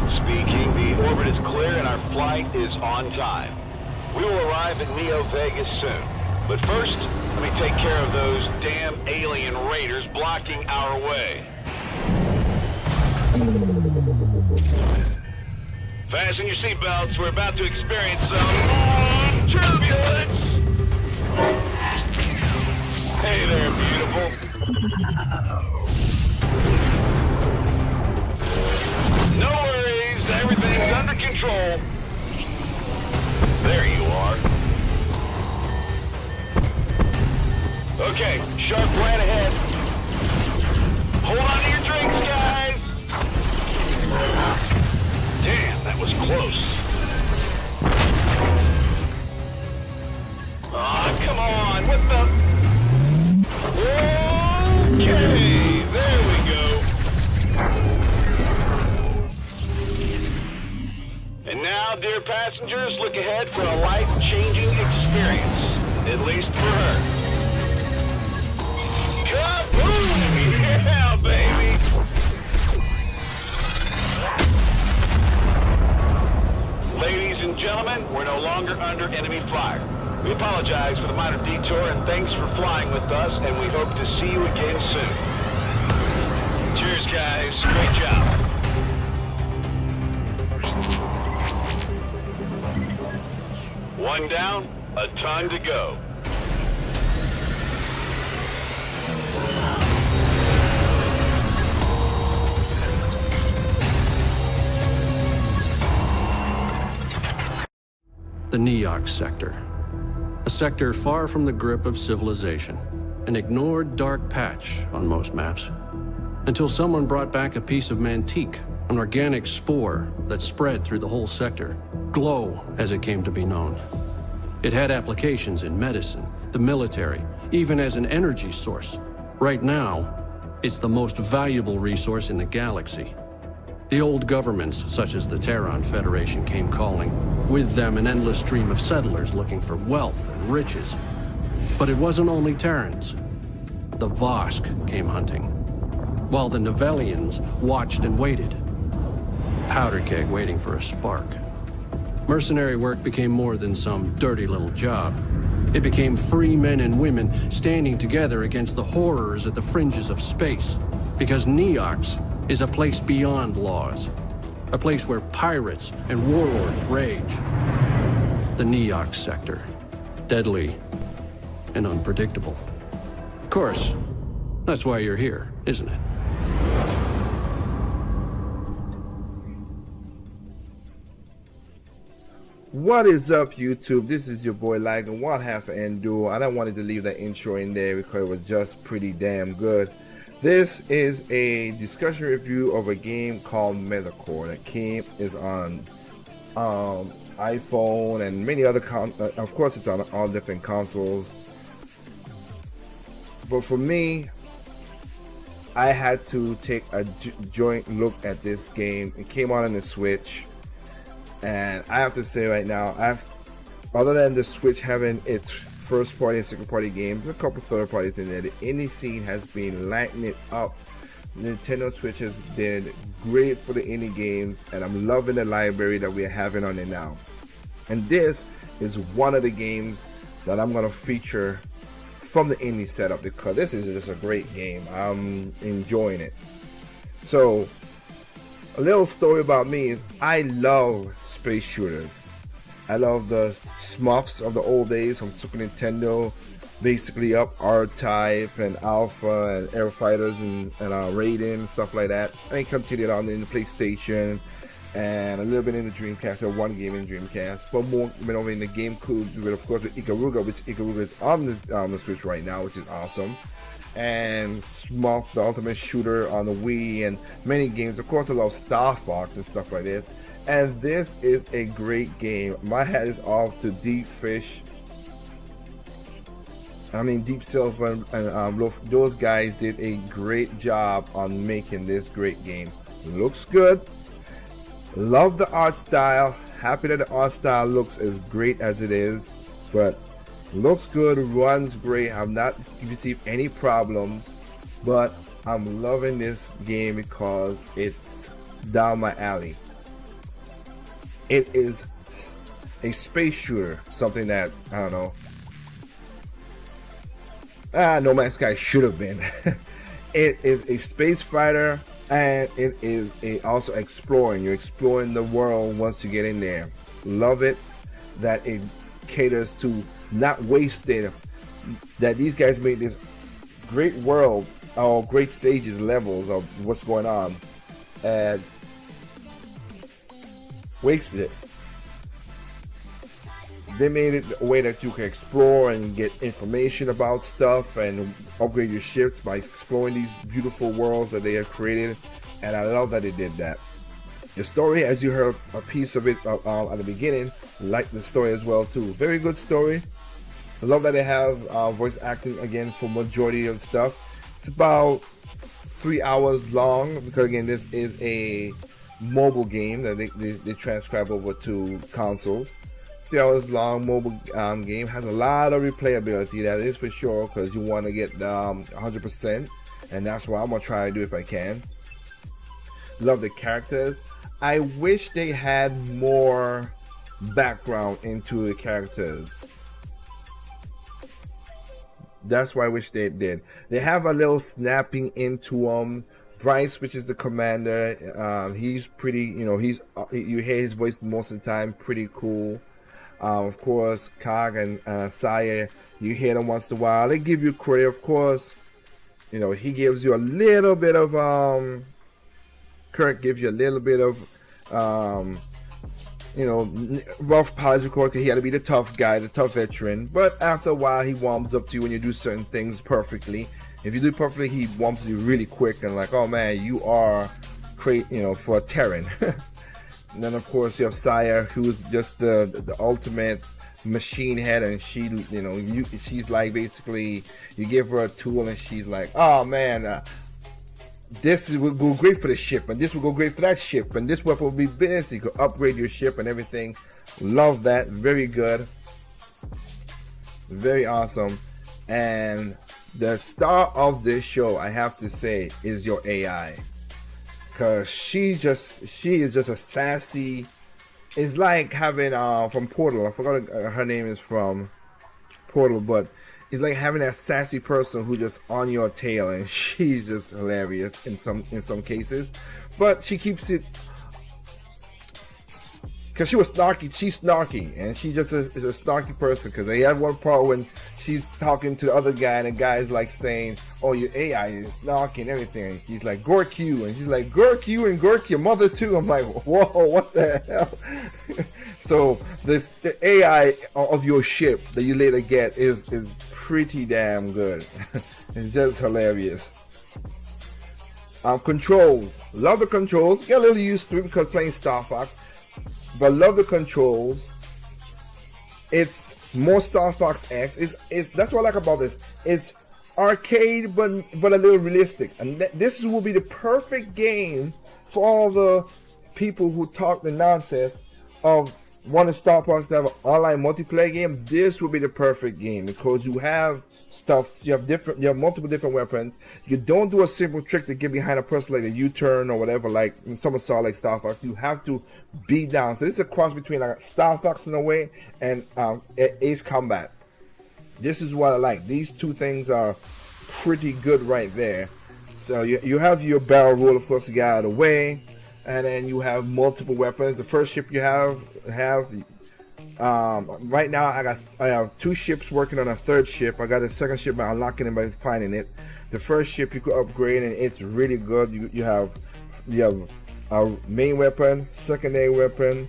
captain speaking. The orbit is clear and our flight is on time. We will arrive at Neo Vegas soon. But first, let me take care of those damn alien raiders blocking our way. Fasten your seatbelts. We're about to experience some turbulence. Hey there, beautiful. No worries. Everything's under control. There you are. Okay, sharp right ahead. Hold on to your drinks, guys. Damn, that was close. Aw, come on, what the... Okay, there we go. And now, dear passengers, look ahead for a life-changing experience. At least for her. Kaboom! Yeah, baby! Ladies and gentlemen, we're no longer under enemy fire. We apologize for the minor detour and thanks for flying with us, and we hope to see you again soon. Cheers, guys. Great job. One down, a ton to go. The Neox sector. A sector far from the grip of civilization. An ignored dark patch on most maps. Until someone brought back a piece of Manticore, an organic spore that spread through the whole sector. Glow, as it came to be known. It had applications in medicine, the military, even as an energy source. Right now, it's the most valuable resource in the galaxy. The old governments, such as the Terran Federation, came calling. With them, an endless stream of settlers looking for wealth and riches. But it wasn't only Terrans. The Vosk came hunting, while the Novellians watched and waited. Powder keg waiting for a spark. Mercenary work became more than some dirty little job. It became free men and women standing together against the horrors at the fringes of space. Because Neox is a place beyond laws. A place where pirates and warlords rage. The Neox sector. Deadly and unpredictable. Of course, that's why you're here, isn't it? What is up, YouTube? This is your boy Ligon, one half of Enduro, and I wanted to leave that intro in there because it was just pretty damn good. This is a discussion review of a game called Manticore that is on iPhone and many other of course it's on all different consoles. But for me, I had to take a joint look at this game. It came out on the Switch. And I have to say right now, other than the Switch having its first party and second party games, a couple third parties in there, the indie scene has been lighting it up. Nintendo Switch has been great for the indie games, and I'm loving the library that we're having on it now. And this is one of the games that I'm going to feature from the indie setup because this is just a great game. I'm enjoying it. So, a little story about me is I love space shooters. I love the Smuffs of the old days from Super Nintendo, basically up R-Type and Alpha and Air Fighters and Raiden and stuff like that. And it continued on in the PlayStation and a little bit in the Dreamcast, or one game in Dreamcast, but more went over in the GameCube with, of course, with Ikaruga, which Ikaruga is on the Switch right now, which is awesome. And Smuff, the ultimate shooter on the Wii, and many games. Of course, I love Star Fox and stuff like this. And this is a great game. My hat is off to Deep Silver and those guys did a great job on making this great game. Looks good. Love the art style. Happy that the art style looks as great as it is, but looks good, runs great. I've not received any problems, but I'm loving this game because it's down my alley. It is a space shooter, something that, I don't know, No Man's Sky should have been. It is a space fighter, and it is also exploring. You're exploring the world once you get in there. Love it that it caters to not wasting, that these guys made this great world, or great stages, levels of what's going on, and wasted it. They made it a way that you can explore and get information about stuff and upgrade your ships by exploring these beautiful worlds that they have created, and I love that they did that. The story, as you heard a piece of it at the beginning, like the story as well too. Very good story. I love that they have voice acting again for majority of stuff. It's about 3 hours long, because again this is a mobile game that they transcribe over to consoles. 3 hours long mobile game, has a lot of replayability, that is for sure, because you want to get 100%, and that's what I'm gonna try to do if I can. Love the characters. I wish they had more background into the characters. That's what I wish they did. They have a little snapping into them. Bryce, which is the commander, he's pretty, you hear his voice most of the time, pretty cool. Of course, Cog and Sire, you hear them once in a while. They give you credit, of course. He gives you a little bit of, Kirk gives you a little bit of, rough polish, of course, because he had to be the tough guy, the tough veteran. But after a while, he warms up to you when you do certain things perfectly. If you do it perfectly, he warms you really quick and like, oh man, you are great, for a Terran. And then of course you have Sire, who's just the ultimate machine head, and she, she's like, basically, you give her a tool and she's like, oh man, this will go great for the ship, and this will go great for that ship, and this weapon will be this. You could upgrade your ship and everything. Love that. Very good. Very awesome. And the star of this show, I have to say, is your AI. Cause she is just a sassy. It's like having from Portal. I forgot her name is from Portal, but it's like having that sassy person who just on your tail, and she's just hilarious in some cases. But she keeps it, because she was snarky. She's snarky, and she just is a snarky person. Because they had one part when she's talking to the other guy, and the guy's like saying, "Oh, your AI is snarky and everything." And he's like, "Gork you," and she's like, "Gork you and Gork your mother too." I'm like, "Whoa, what the hell?" So the AI of your ship that you later get is pretty damn good. It's just hilarious. Controls, love the controls. Get a little used to it because playing Star Fox. But love the controls. It's more Star Fox X. That's what I like about this. It's arcade, but a little realistic. And this will be the perfect game for all the people who talk the nonsense of wanting Star Fox to have an online multiplayer game. This will be the perfect game, because you have stuff. You have multiple different weapons. You don't do a simple trick to get behind a person like a U-turn or whatever, like somersault like Star Fox. You have to beat down. So this is a cross between like Star Fox in a way and Ace Combat. This is what I like. These two things are pretty good right there. So you have your barrel roll, of course, to get out of the way, and then you have multiple weapons. The first ship you have right now I have 2 ships working on a third ship. I got a second ship by unlocking it by finding it. The first ship you could upgrade, and it's really good. You have a main weapon, secondary weapon,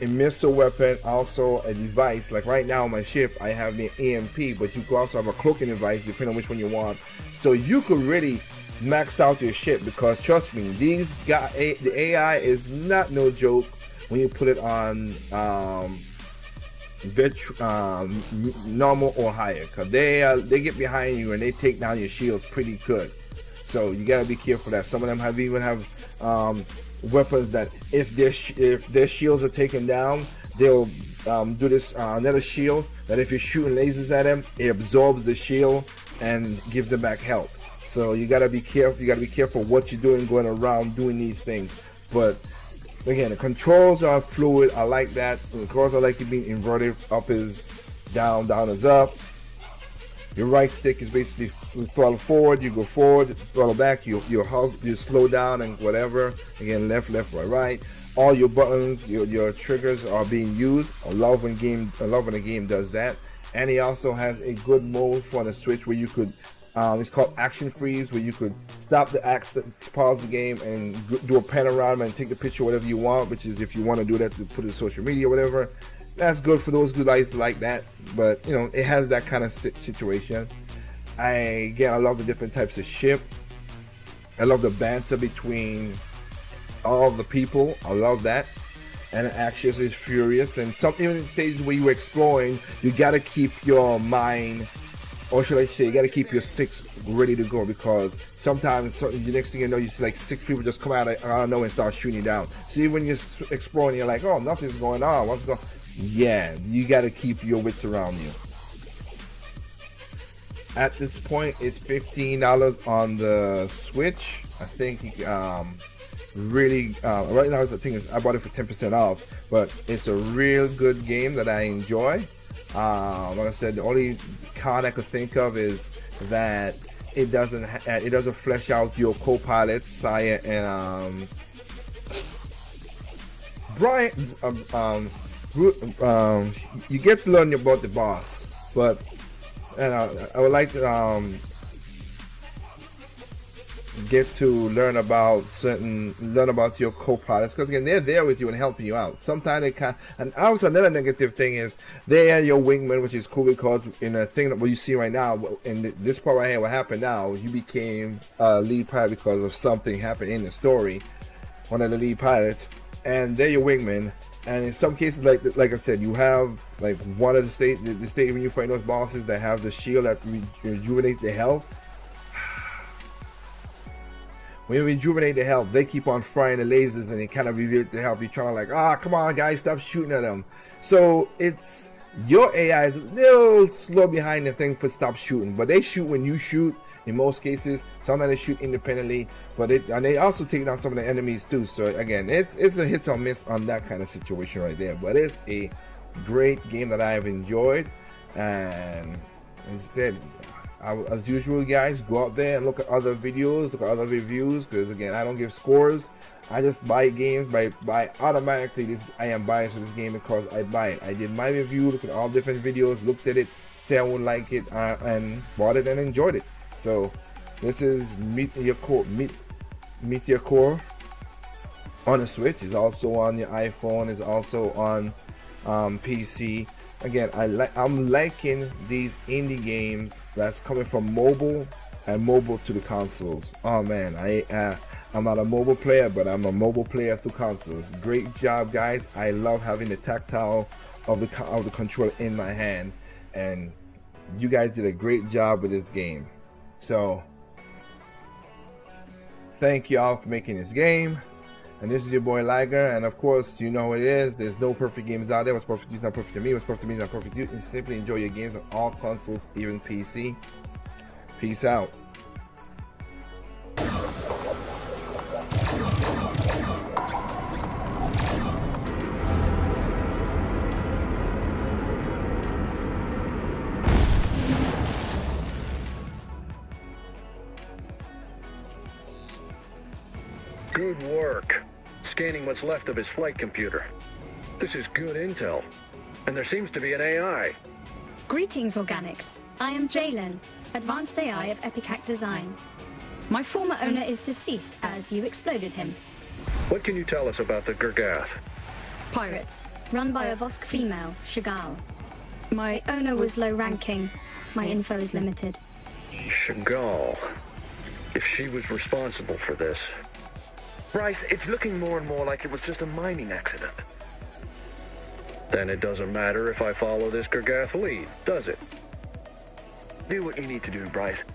a missile weapon, also a device. Like right now on my ship I have the EMP, but you could also have a cloaking device depending on which one you want. So you could really max out your ship, because trust me, the AI is not no joke when you put it on normal or higher, because they get behind you and they take down your shields pretty good. So you gotta be careful that some of them even have weapons that if their shields are taken down, they'll do this another shield that if you're shooting lasers at them, it absorbs the shield and gives them back health. So you gotta be careful. You gotta be careful what you're doing going around doing these things. But Again, the controls are fluid. I like that. The controls I like it being inverted. Up is down, down is up. Your right stick is basically throttle forward. You go forward, throttle back. You slow down and whatever. Again, left, right, right. All your buttons, your triggers are being used. I love when a game does that. And he also has a good mode for the Switch where you could. It's called Action Freeze, where you could stop the pause the game and do a panorama and take the picture whatever you want, which is if you want to do that to put it on social media or whatever. That's good for those who like that. But, you know, it has that kind of situation. I love the different types of ship. I love the banter between all the people. I love that. And the action is furious. And even in stages where you're exploring, you got to keep your mind, or should I say, you got to keep your six ready to go, because sometimes the next thing you know, you see like 6 people just come out of nowhere and start shooting you down. See, when you're exploring, you're like, oh, nothing's going on. What's going on? Yeah, you got to keep your wits around you. At this point, it's $15 on the Switch. I think right now, I think I bought it for 10% off, but it's a real good game that I enjoy. Like I said, the only con I could think of is that it doesn't flesh out your co-pilots, Saya and Brian. You get to learn about the boss, but I would like to get to learn about your co-pilots, because again, they're there with you and helping you out. Sometimes they can, and also another negative thing is they are your wingman, which is cool, because in a thing that what you see right now in this part right here, what happened now, you became a lead pilot because of something happened in the story, one of the lead pilots, and they're your wingman. And in some cases, like I said, you have like one of the state when you fight those bosses that have the shield that rejuvenate their health. When you rejuvenate their health, they keep on firing the lasers and it kind of reveals their health. You're trying to like, come on guys, stop shooting at them. So it's your AI is a little slow behind the thing for stop shooting, but they shoot when you shoot. In most cases, sometimes they shoot independently, and they also take down some of the enemies too. So again, it's a hit or miss on that kind of situation right there. But it's a great game that I have enjoyed, and as I said, as usual, guys, go out there and look at other videos, look at other reviews, because again, I don't give scores. I just buy games by automatically. I am biased to this game because I buy it. I did my review, look at all different videos, looked at it, say I wouldn't like it, and bought it and enjoyed it. So this is Manticore on the Switch. It's also on your iPhone. It's also on PC. Again, I'm liking these indie games that's coming from mobile and mobile to the consoles. Oh man, I'm not a mobile player, but I'm a mobile player through consoles. Great job, guys. I love having the tactile of the controller in my hand, and you guys did a great job with this game. So thank you all for making this game. And this is your boy Liger, and of course, you know what it is. There's no perfect games out there. What's perfect to you is not perfect to me. What's perfect to me is not perfect to you. And simply enjoy your games on all consoles, even PC. Peace out. Good work. Scanning what's left of his flight computer. This is good intel. And there seems to be an AI. Greetings, Organics. I am Jalen, Advanced AI of Epicac Design. My former owner is deceased as you exploded him. What can you tell us about the Gurgath? Pirates, run by a Vosk female, Chagall. My owner was low-ranking. My info is limited. Chagall. If she was responsible for this. Bryce, it's looking more and more like it was just a mining accident. Then it doesn't matter if I follow this Gurgath lead, does it? Do what you need to do, Bryce.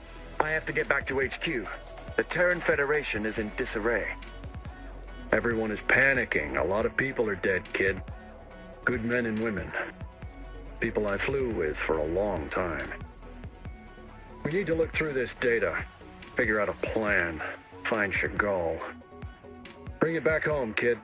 I have to get back to HQ. The Terran Federation is in disarray. Everyone is panicking. A lot of people are dead, kid. Good men and women. People I flew with for a long time. We need to look through this data. Figure out a plan. Find Chagall. Bring it back home, kid.